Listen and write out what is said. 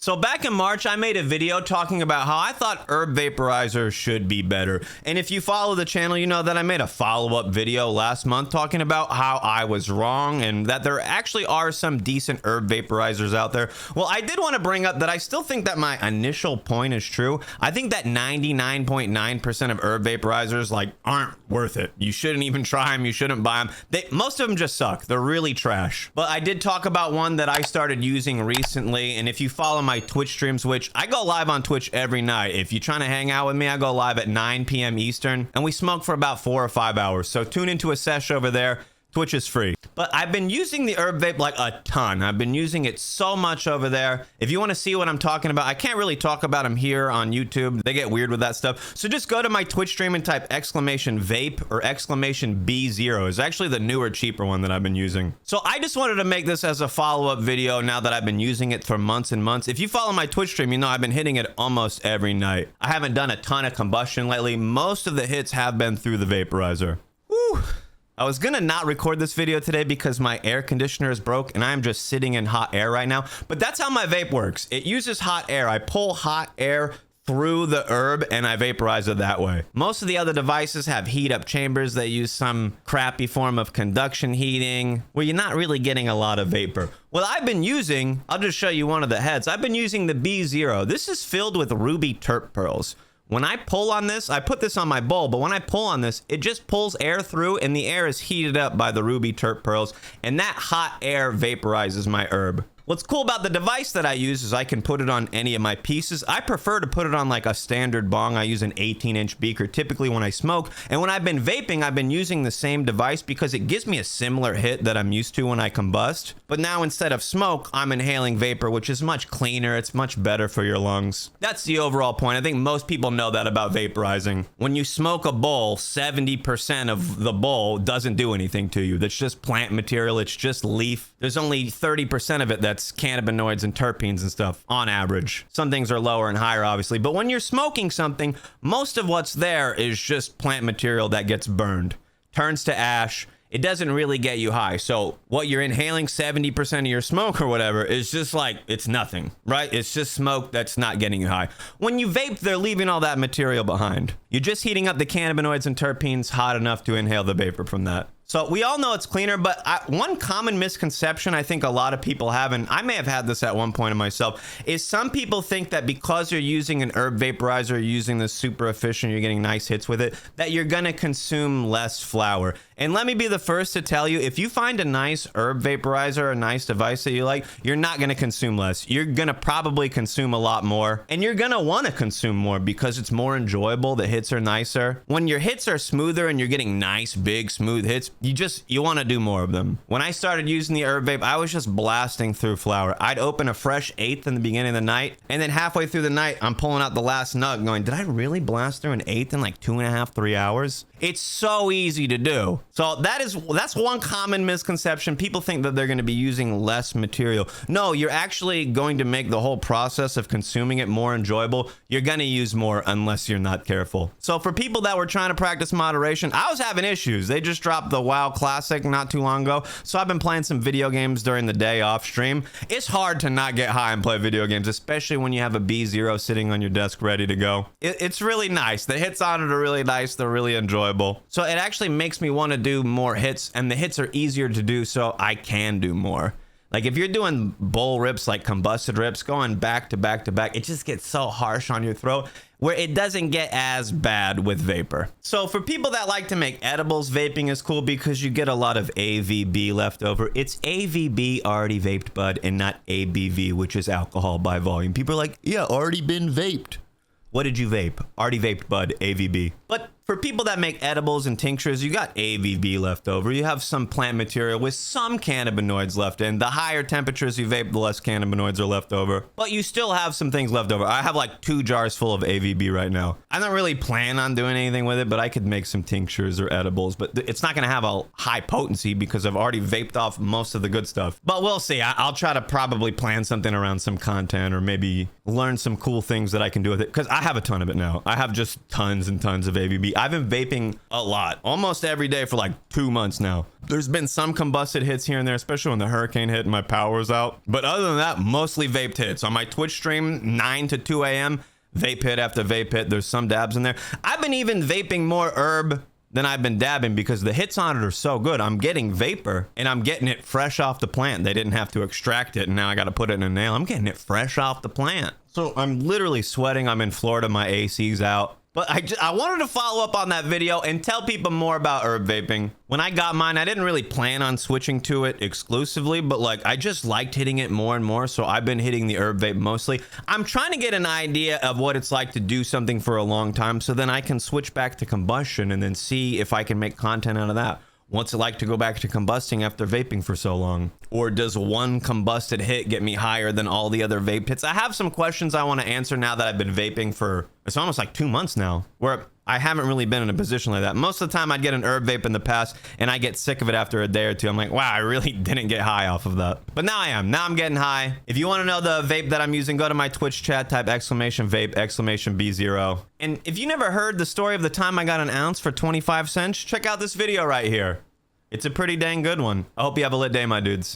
So back in March, I made a video talking about how I thought herb vaporizer should be better. And if you follow the channel, you know that I made a follow-up video last month talking about how I was wrong and that there actually are some decent herb vaporizers out there. Well, I did want to bring up that I still think that my initial point is true. I think that 99.9% of herb vaporizers aren't worth it. You shouldn't even try them. You shouldn't buy them. Most of them just suck. They're really trash. But I did talk about one that I started using recently. And if you follow my Twitch streams, which I go live on Twitch every night. If you're trying to hang out with me, I go live at 9 p.m. Eastern, and we smoke for about 4 or 5 hours. So tune into a sesh over there. Twitch is free. But I've been using the herb vape a ton. I've been using it so much over there. If you want to see what I'm talking about, I can't really talk about them here on YouTube. They get weird with that stuff. So just go to my Twitch stream and type !vape or !B0. It's actually the newer, cheaper one that I've been using. So I just wanted to make this as a follow-up video now that I've been using it for months and months. If you follow my Twitch stream, you know I've been hitting it almost every night. I haven't done a ton of combustion lately. Most of the hits have been through the vaporizer. Woo! I was gonna not record this video today because my air conditioner is broke and I'm just sitting in hot air right now. But that's how my vape works. It uses hot air. I pull hot air through the herb and I vaporize it that way. Most of the other devices have heat up chambers that use some crappy form of conduction heating where you're not really getting a lot of vapor. What I've been using, I'll just show you one of the heads. I've been using the B0. This is filled with ruby terp pearls. When I pull on this, I put this on my bowl, but when I pull on this, it just pulls air through and the air is heated up by the ruby terp pearls, and that hot air vaporizes my herb. What's cool about the device that I use is I can put it on any of my pieces. I prefer to put it on a standard bong. I use an 18-inch beaker typically when I smoke. And when I've been vaping, I've been using the same device because it gives me a similar hit that I'm used to when I combust. But now instead of smoke, I'm inhaling vapor, which is much cleaner. It's much better for your lungs. That's the overall point. I think most people know that about vaporizing. When you smoke a bowl, 70% of the bowl doesn't do anything to you. That's just plant material. It's just leaf. There's only 30% of it that's cannabinoids and terpenes and stuff on average. Some things are lower and higher, obviously. But when you're smoking something, most of what's there is just plant material that gets burned, turns to ash. It doesn't really get you high. So what you're inhaling, 70% of your smoke or whatever, is just it's nothing, right? It's just smoke that's not getting you high. When you vape, they're leaving all that material behind. You're just heating up the cannabinoids and terpenes hot enough to inhale the vapor from that. So we all know it's cleaner, but one common misconception I think a lot of people have, and I may have had this at one point in myself, is some people think that because you're using an herb vaporizer, you're using this super efficient, you're getting nice hits with it, that you're gonna consume less flower. And let me be the first to tell you, if you find a nice herb vaporizer, a nice device that you like, you're not gonna consume less. You're gonna probably consume a lot more, and you're gonna wanna consume more because it's more enjoyable, the hits are nicer. When your hits are smoother and you're getting nice, big, smooth hits, you want to do more of them. When I started using the herb vape, I was just blasting through flower. I'd open a fresh eighth in the beginning of the night, and then halfway through the night, I'm pulling out the last nug going, did I really blast through an eighth in 2.5, 3 hours? It's so easy to do. So that's one common misconception. People think that they're going to be using less material. No, you're actually going to make the whole process of consuming it more enjoyable. You're going to use more unless you're not careful. So for people that were trying to practice moderation, I was having issues. They just dropped the WoW Classic not too long ago. So I've been playing some video games during the day off stream. It's hard to not get high and play video games, especially when you have a B0 sitting on your desk ready to go. It's really nice. The hits on it are really nice. They're really enjoyable. So it actually makes me want to do more hits, and the hits are easier to do, so I can do more. If you're doing bowl rips, combusted rips, going back to back to back, it just gets so harsh on your throat where it doesn't get as bad with vapor. So for people that like to make edibles, vaping is cool because you get a lot of AVB left over. It's AVB, already vaped bud, and not ABV, which is alcohol by volume. People are like, yeah, already been vaped. What did you vape? Already vaped bud, AVB. But for people that make edibles and tinctures, you got AVB left over. You have some plant material with some cannabinoids left in. The higher temperatures you vape, the less cannabinoids are left over. But you still have some things left over. I have 2 jars full of AVB right now. I don't really plan on doing anything with it, but I could make some tinctures or edibles. But it's not going to have a high potency because I've already vaped off most of the good stuff. But we'll see. I'll try to probably plan something around some content or maybe learn some cool things that I can do with it because I have a ton of it now. I have just tons and tons of AVB. I've been vaping a lot, almost every day for like 2 months now. There's been some combusted hits here and there, especially when the hurricane hit and my power was out. But other than that, mostly vaped hits. On my Twitch stream, 9 to 2 a.m., vape hit after vape hit. There's some dabs in there. I've been even vaping more herb than I've been dabbing because the hits on it are so good. I'm getting vapor and I'm getting it fresh off the plant. They didn't have to extract it and now I got to put it in a nail. I'm getting it fresh off the plant. So I'm literally sweating. I'm in Florida. My AC's out. But I wanted to follow up on that video and tell people more about herb vaping. When I got mine, I didn't really plan on switching to it exclusively, but like I just liked hitting it more and more. So I've been hitting the herb vape mostly. I'm trying to get an idea of what it's like to do something for a long time so then I can switch back to combustion and then see if I can make content out of that. What's it like to go back to combusting after vaping for so long? Or does one combusted hit get me higher than all the other vape hits? I have some questions I want to answer now that I've been vaping for, it's almost like 2 months now, where I haven't really been in a position like that. Most of the time I'd get an herb vape in the past and I get sick of it after a day or two. I'm like, wow, I really didn't get high off of that. But now I am. Now I'm getting high. If you want to know the vape that I'm using, go to my Twitch chat, type !vape, !B0. And if you never heard the story of the time I got an ounce for 25 cents, check out this video right here. It's a pretty dang good one. I hope you have a lit day, my dudes.